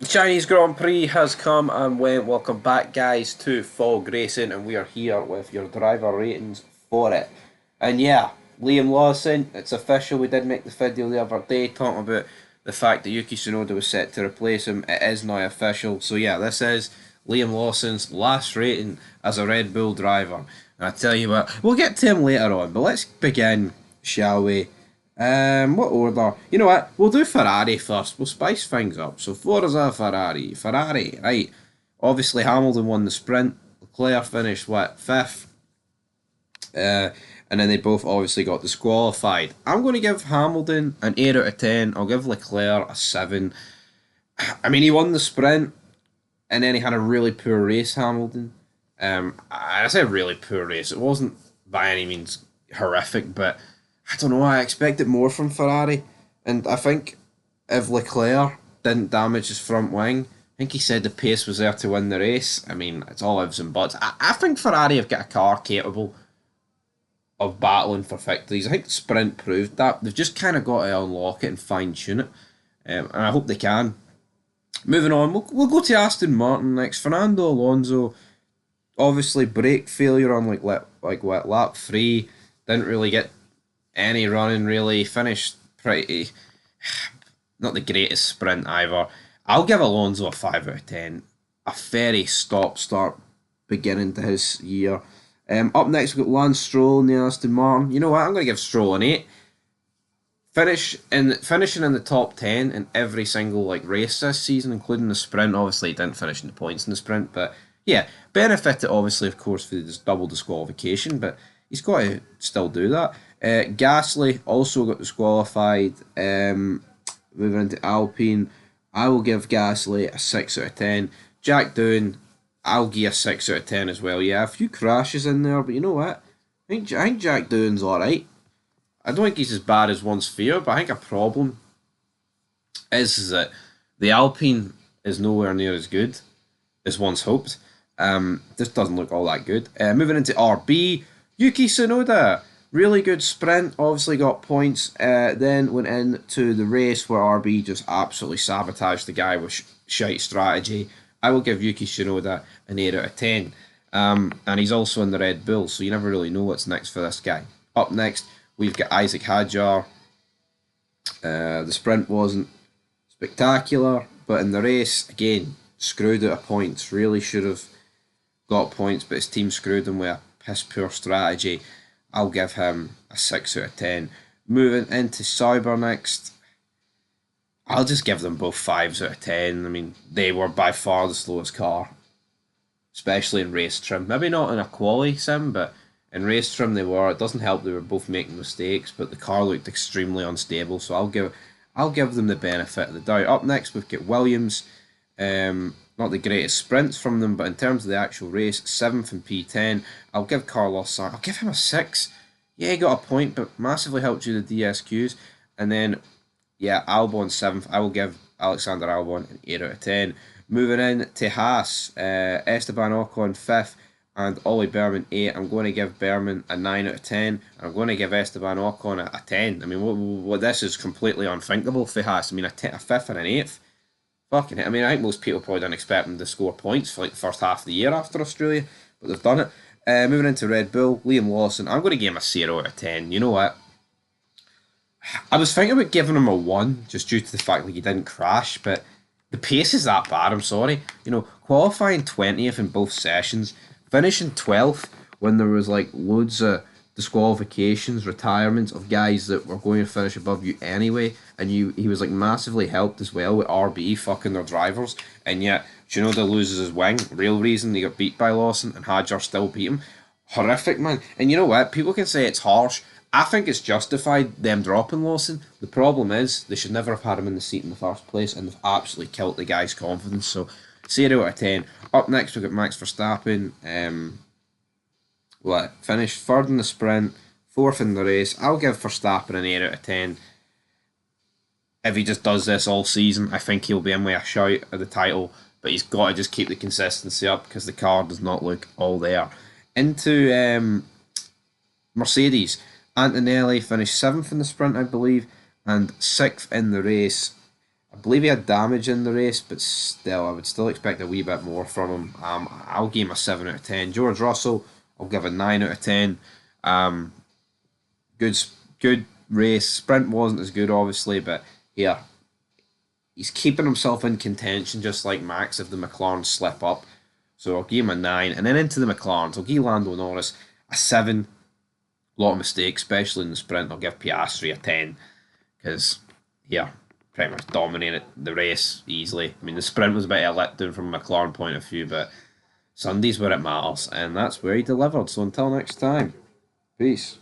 The Chinese Grand Prix has come and went. Welcome back, guys, to Fog Racing, and we are here with your driver ratings for it. And yeah, Liam Lawson, it's official. We did make the video the other day talking about the fact that Yuki Tsunoda was set to replace him. It is now official. So yeah, this is Liam Lawson's last rating as a Red Bull driver. And I tell you what, we'll get to him later on, but let's begin, shall we? What order? You know what? We'll do Ferrari first. We'll spice things up. So Forza Ferrari. Ferrari, right. Obviously Hamilton won the sprint. Leclerc finished what? Fifth. And then they both obviously got disqualified. I'm going to give Hamilton an 8 out of 10. I'll give Leclerc a 7. I mean, he won the sprint and then he had a really poor race, Hamilton. I say really poor race. It wasn't by any means horrific, but I don't know. I expected more from Ferrari, and I think if Leclerc didn't damage his front wing, I think he said the pace was there to win the race. I mean, it's all ifs and buts. I think Ferrari have got a car capable of battling for victories. I think the sprint proved that. They've just kind of got to unlock it and fine tune it, and I hope they can. Moving on, we'll go to Aston Martin next. Fernando Alonso, obviously brake failure on like what lap 3, didn't really get any running really. Finished pretty not the greatest sprint either. I'll give Alonso a 5 out of 10. A very stop start beginning to his year. Up next we've got Lance Stroll in the Aston Martin. You know what? I'm going to give Stroll an 8. Finishing in the top 10 in every single like race this season, including the sprint. Obviously, he didn't finish in the points in the sprint, but yeah, benefited obviously, of course, for this double disqualification, but he's got to still do that. Gasly also got disqualified. Moving into Alpine, I will give Gasly a 6 out of 10. Jack Doohan, I'll give a 6 out of 10 as well. Yeah, a few crashes in there, but you know what? I think Jack Doohan's alright. I don't think he's as bad as one's feared, but I think a problem is that the Alpine is nowhere near as good as once hoped. This doesn't look all that good. Moving into RB, Yuki Tsunoda, really good sprint, obviously got points. Then went into the race where RB just absolutely sabotaged the guy with shite strategy. I will give Yuki Tsunoda an 8 out of 10. And he's also in the Red Bull, so you never really know what's next for this guy. Up next, we've got Isaac Hadjar. The sprint wasn't spectacular, but in the race, again, screwed out of points. Really should have got points, but his team screwed him with a piss poor strategy. I'll give him a 6 out of 10. Moving into Sauber next, I'll just give them both 5s out of 10. I mean, they were by far the slowest car, especially in race trim. Maybe not in a quali sim, but in race trim they were. It doesn't help they were both making mistakes, but the car looked extremely unstable. So I'll give them the benefit of the doubt. Up next we've got Williams. Not the greatest sprints from them, but in terms of the actual race, 7th in P10. I'll give Carlos Sainz. I'll give him a 6. Yeah, he got a point, but massively helped you the DSQs. And then, yeah, Albon 7th. I will give Alexander Albon an 8 out of 10. Moving in to Haas, Esteban Ocon 5th and Ollie Behrman 8. I'm going to give Behrman a 9 out of 10. And I'm going to give Esteban Ocon a 10. I mean, what this is completely unthinkable for Haas. I mean, a 5th and an 8th. Fucking hell. I mean, I think most people probably didn't expect them to score points for like the first half of the year after Australia, but they've done it. Moving into Red Bull, Liam Lawson, I'm going to give him a 0 out of 10. You know what? I was thinking about giving him a 1 just due to the fact that he didn't crash, but the pace is that bad, I'm sorry. You know, qualifying 20th in both sessions, finishing 12th when there was like loads of disqualifications, retirements of guys that were going to finish above you anyway, and he was like massively helped as well with RB fucking their drivers, and yet Tsunoda loses his wing. Real reason they got beat by Lawson and Hadjar still beat him. Horrific, man. And you know what? People can say it's harsh. I think it's justified them dropping Lawson. The problem is they should never have had him in the seat in the first place, and they've absolutely killed the guy's confidence. So 0 out of 10. Up next we've got Max Verstappen. Finished third in the sprint, 4th in the race. I'll give Verstappen an 8 out of 10. If he just does this all season, I think he'll be in with a shout at the title, but he's got to just keep the consistency up because the car does not look all there. Into Mercedes, Antonelli finished 7th in the sprint, I believe, and 6th in the race. I believe he had damage in the race, but still, I would still expect a wee bit more from him. I'll give him a 7 out of 10. George Russell, I'll give a 9 out of 10. Um, good, good race. Sprint wasn't as good, obviously, but yeah, he's keeping himself in contention, just like Max if the McLaren slip up. So I'll give him a 9. And then into the McLarens, I'll give Lando Norris a 7. A lot of mistakes, especially in the sprint. I'll give Piastri a 10 because, yeah, pretty much dominated the race easily. I mean, the sprint was a bit of a letdown from a McLaren point of view, but Sunday's where it matters, and that's where he delivered. So until next time, peace.